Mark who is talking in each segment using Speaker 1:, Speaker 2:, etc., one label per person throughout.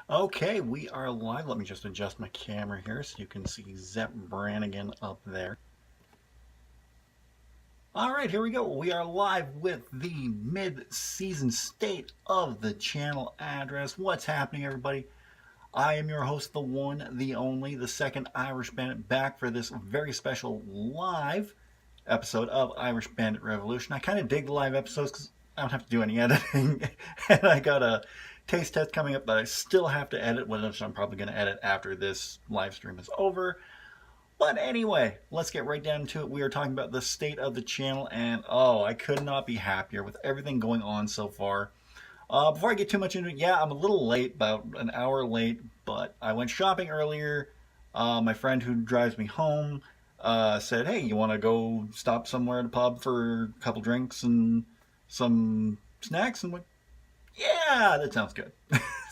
Speaker 1: Okay, we are live. Let me just adjust my camera here so you can see Zepp Brannigan up there. All right, here we go. We are live with the mid-season state of the channel address. What's happening, everybody? I am your host, the one, the only, the second Irish Bandit, back for this very special live episode of Irish Bandit Revolution. I kind of dig the live episodes because I don't have to do any editing, and I got a taste test coming up that I still have to edit, which I'm probably going to edit after this live stream is over. But anyway, let's get right down to it. We are talking about the state of the channel, and oh, I could not be happier with everything going on so far. Before I get too much into it, yeah, I'm a little late, about an hour late, but I went shopping earlier. My friend who drives me home said, hey, you want to go stop somewhere at a pub for a couple drinks and some snacks? And I'm like, yeah, that sounds good.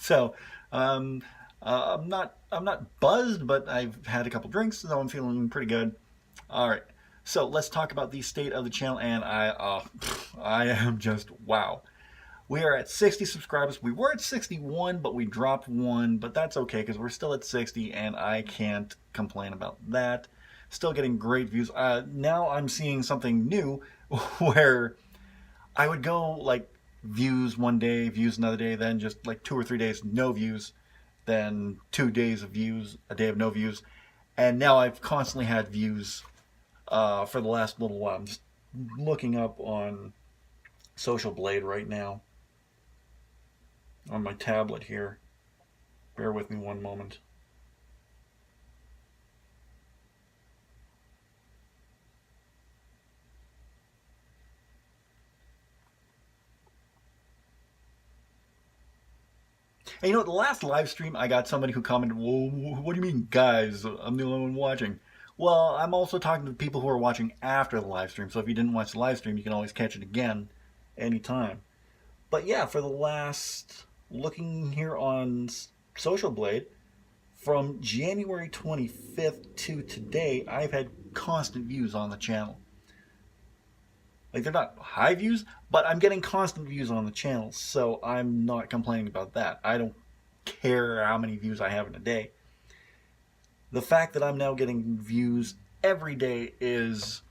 Speaker 1: So I'm not buzzed, but I've had a couple drinks, so I'm feeling pretty good. All right, so let's talk about the state of the channel, and I am just wow. We are at 60 subscribers. We were at 61, but we dropped one, but that's okay because we're still at 60, and I can't complain about that. Still getting great views. Now I'm seeing something new where I would go like views one day, views another day, then just like 2 or 3 days no views, then 2 days of views, a day of no views, and now I've constantly had views for the last little while. I'm just looking up on Social Blade right now on my tablet here. Bear with me one moment. And you know, the last live stream, I got somebody who commented, well, what do you mean, guys? I'm the only one watching. Well, I'm also talking to the people who are watching after the live stream, so if you didn't watch the live stream, you can always catch it again anytime. But yeah, for the last, looking here on Social Blade, from January 25th to today, I've had constant views on the channel. Like, they're not high views, but I'm getting constant views on the channel, so I'm not complaining about that. I don't care how many views I have in a day. The fact that I'm now getting views every day is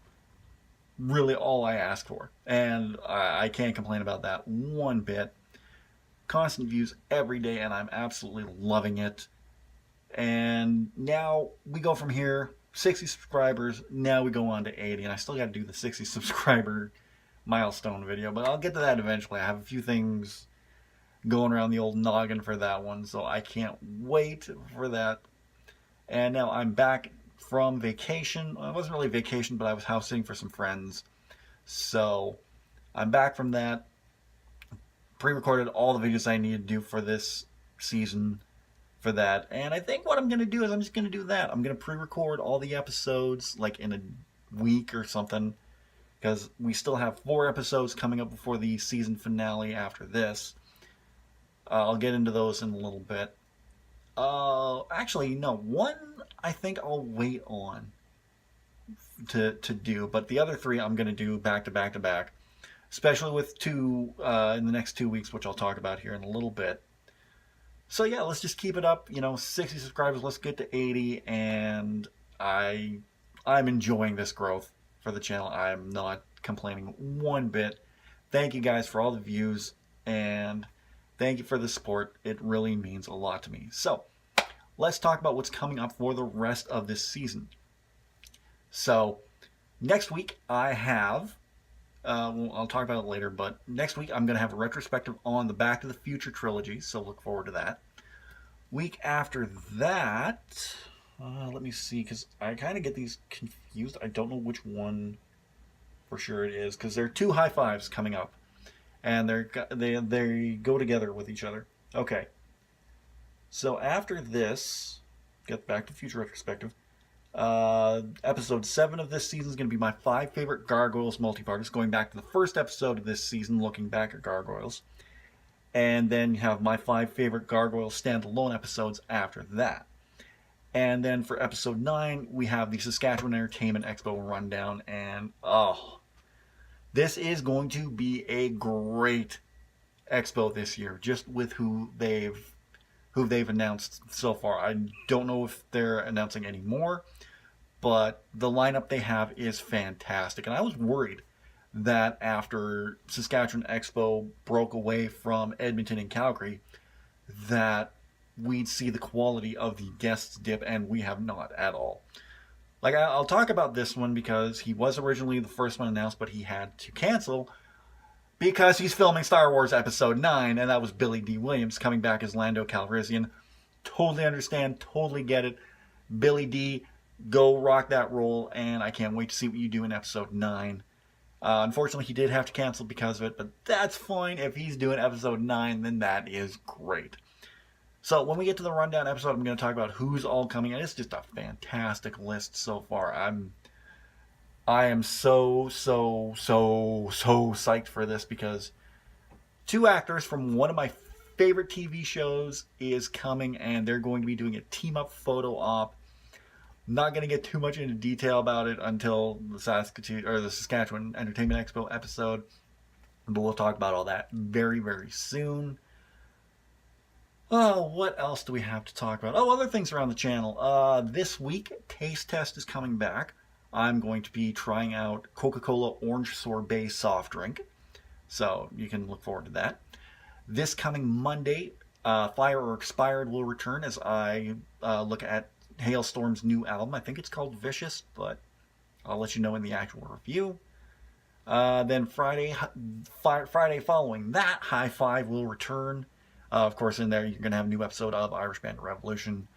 Speaker 1: really all I ask for, and I can't complain about that one bit. Constant views every day, and I'm absolutely loving it. And now we go from here, 60 subscribers, now we go on to 80, and I still got to do the 60 subscriber milestone video, but I'll get to that eventually. I have a few things going around the old noggin for that one, so I can't wait for that. And now I'm back from vacation. Well, it wasn't really vacation, but I was house sitting for some friends. So I'm back from that. Pre-recorded all the videos I need to do for this season for that. And I think what I'm going to do is I'm just going to do that. I'm going to pre-record all the episodes like in a week or something, because we still have 4 episodes coming up before the season finale after this. I'll get into those in a little bit. Actually, no, one I think I'll wait on to do, but the other 3 I'm going to do back to back to back, especially with 2 in the next 2 weeks, which I'll talk about here in a little bit. So yeah, let's just keep it up. 60 subscribers. Let's get to 80, and I'm enjoying this growth for the channel. I'm not complaining one bit. Thank you guys for all the views, and thank you for the support. It really means a lot to me. So let's talk about what's coming up for the rest of this season. So next week I have, I'll talk about it later, but next week I'm going to have a retrospective on the Back to the Future trilogy, so look forward to that. Week after that, let me see, because I kind of get these confused. I don't know which one for sure it is, because there are 2 high fives coming up, and they go together with each other. Okay. So after this, get Back to the Future retrospective. Episode 7 of this season is going to be my 5 favorite Gargoyles multi-parters, going back to the first episode of this season, looking back at Gargoyles. And then you have my 5 favorite Gargoyles standalone episodes after that. And then for episode 9, we have the Saskatchewan Entertainment Expo rundown, and this is going to be a great expo this year, just with who they've who they've announced so far. I don't know if they're announcing any more, but the lineup they have is fantastic. And I was worried that after Saskatchewan Expo broke away from Edmonton and Calgary, that we'd see the quality of the guests dip, and we have not at all. Like, I'll talk about this one because he was originally the first one announced, but he had to cancel because he's filming Star Wars Episode 9, and that was Billy D. Williams coming back as Lando Calrissian. Totally understand, totally get it. Billy D., go rock that role, and I can't wait to see what you do in Episode 9. Unfortunately, he did have to cancel because of it, but that's fine. If he's doing Episode 9, then that is great. So when we get to the rundown episode, I'm going to talk about who's all coming, and it's just a fantastic list so far. I am so psyched for this because two actors from one of my favorite TV shows is coming, and they're going to be doing a team-up photo op. Not going to get too much into detail about it until the Saskatchewan Entertainment Expo episode, but we'll talk about all that very, very soon. Oh, what else do we have to talk about? Oh, other things around the channel. This week, Taste Test is coming back. I'm going to be trying out Coca-Cola Orange Sorbet soft drink, so you can look forward to that. This coming Monday, Fire or Expired will return as I look at Hailstorm's new album. I think it's called Vicious, but I'll let you know in the actual review. Then Friday following that, High Five will return. Of course, in there, you're going to have a new episode of Irish Bandit Revolution.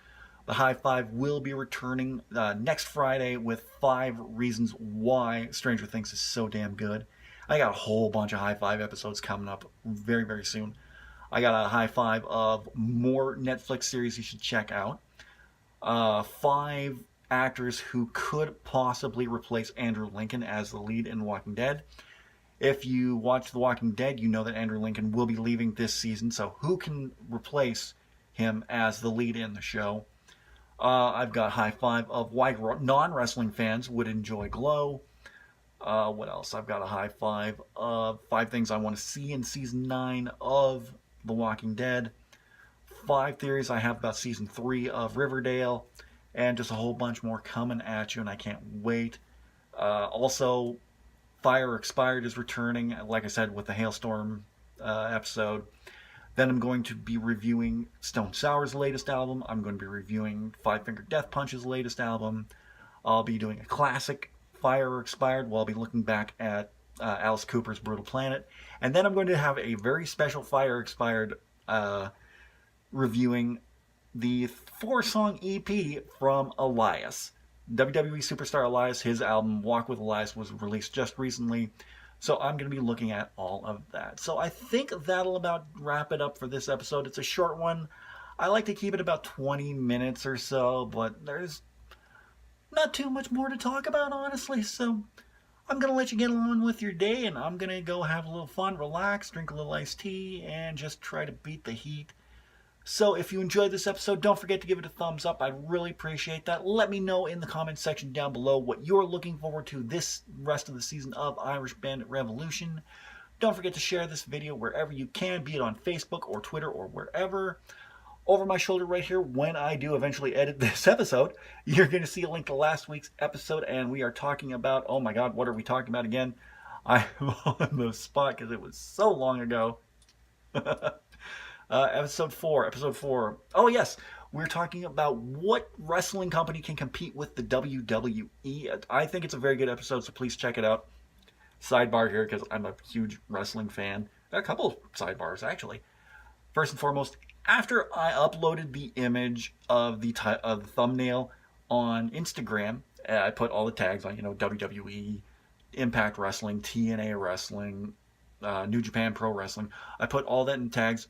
Speaker 1: The High Five will be returning next Friday with 5 reasons why Stranger Things is so damn good. I got a whole bunch of High Five episodes coming up very, very soon. I got a High Five of more Netflix series you should check out. 5 actors who could possibly replace Andrew Lincoln as the lead in Walking Dead. If you watch The Walking Dead, you know that Andrew Lincoln will be leaving this season, so who can replace him as the lead in the show? I've got High Five of why non-wrestling fans would enjoy Glow. What else? I've got a High Five of 5 things I want to see in Season 9 of The Walking Dead. 5 theories I have about Season 3 of Riverdale. And just a whole bunch more coming at you, and I can't wait. Also, Fire Expired is returning, like I said, with the Hailstorm episode. Then I'm going to be reviewing Stone Sour's latest album. I'm going to be reviewing Five Finger Death Punch's latest album. I'll be doing a classic Fire Expired while I'll be looking back at Alice Cooper's Brutal Planet. And then I'm going to have a very special Fire Expired reviewing the 4-song EP from Elias. WWE superstar Elias, his album Walk with Elias was released just recently, so I'm going to be looking at all of that. So I think that'll about wrap it up for this episode. It's a short one. I like to keep it about 20 minutes or so, but there's not too much more to talk about, honestly, so I'm going to let you get on with your day, and I'm going to go have a little fun, relax, drink a little iced tea, and just try to beat the heat. So if you enjoyed this episode, don't forget to give it a thumbs up. I'd really appreciate that. Let me know in the comments section down below what you're looking forward to this rest of the season of Irish Bandit Revolution. Don't forget to share this video wherever you can, be it on Facebook or Twitter or wherever. Over my shoulder right here, when I do eventually edit this episode, you're going to see a link to last week's episode, and we are talking about, oh my god, what are we talking about again? I'm on the spot because it was so long ago. Episode 4. Oh, yes. We're talking about what wrestling company can compete with the WWE. I think it's a very good episode, so please check it out. Sidebar here, because I'm a huge wrestling fan. A couple of sidebars, actually. First and foremost, after I uploaded the image of the thumbnail on Instagram, I put all the tags on, WWE, Impact Wrestling, TNA Wrestling, New Japan Pro Wrestling. I put all that in tags.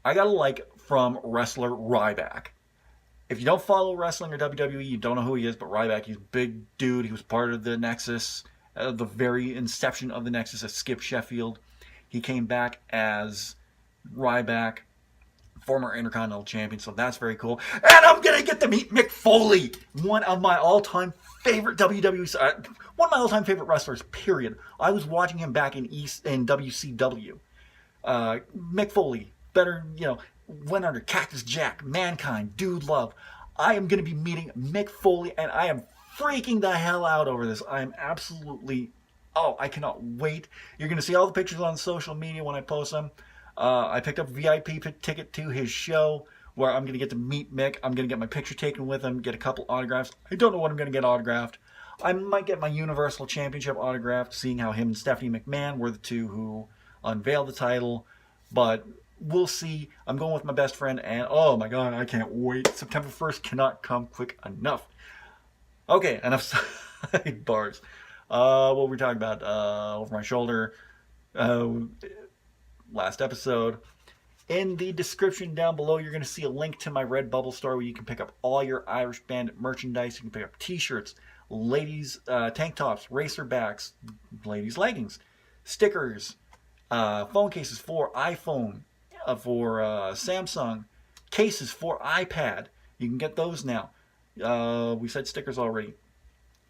Speaker 1: I got a like from wrestler Ryback. If you don't follow wrestling or WWE, you don't know who he is, but Ryback, he's a big dude. He was part of the Nexus, the very inception of the Nexus at Skip Sheffield. He came back as Ryback, former Intercontinental Champion, so that's very cool. And I'm going to get to meet Mick Foley, one of my all-time favorite WWE, one of my all-time favorite wrestlers, period. I was watching him back in WCW. Mick Foley, better, went under Cactus Jack, Mankind, Dude Love. I am going to be meeting Mick Foley, and I am freaking the hell out over this. I am absolutely, oh, I cannot wait. You're going to see all the pictures on social media when I post them. I picked up a VIP ticket to his show where I'm going to get to meet Mick. I'm going to get my picture taken with him, get a couple autographs. I don't know what I'm going to get autographed. I might get my Universal Championship autographed, seeing how him and Stephanie McMahon were the two who unveiled the title. But we'll see. I'm going with my best friend, and oh my god, I can't wait. September 1st cannot come quick enough. Okay, enough sidebars. What were we talking about? Over my shoulder. Last episode. In the description down below, you're going to see a link to my Redbubble store where you can pick up all your Irish Bandit merchandise. You can pick up t-shirts, ladies' tank tops, racerbacks, ladies' leggings, stickers, phone cases for iPhone, for Samsung, cases for iPad. You can get those now. We said stickers already.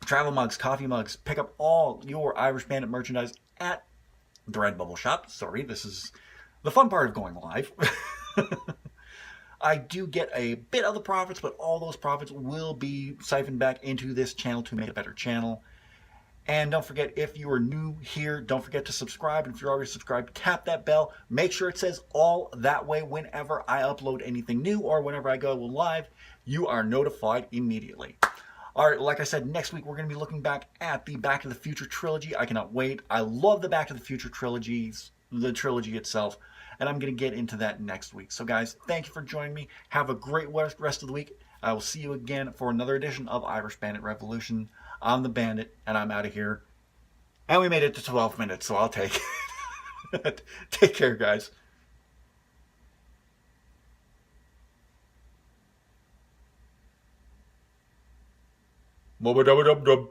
Speaker 1: Travel mugs, coffee mugs. Pick up all your Irish Bandit merchandise at the Redbubble shop. Sorry, this is the fun part of going live. I do get a bit of the profits, but all those profits will be siphoned back into this channel to make a better channel. And don't forget, if you are new here, don't forget to subscribe. And if you're already subscribed, tap that bell. Make sure it says all. That way, whenever I upload anything new or whenever I go live, you are notified immediately. All right, like I said, next week we're going to be looking back at the Back to the Future trilogy. I cannot wait. I love the Back to the Future trilogies, the trilogy itself, and I'm going to get into that next week. So guys, thank you for joining me. Have a great rest of the week. I will see you again for another edition of Irish Bandit Revolution. I'm the Bandit, and I'm out of here. And we made it to 12 minutes, so I'll take it. Take care, guys. Bubba dubba dub dub.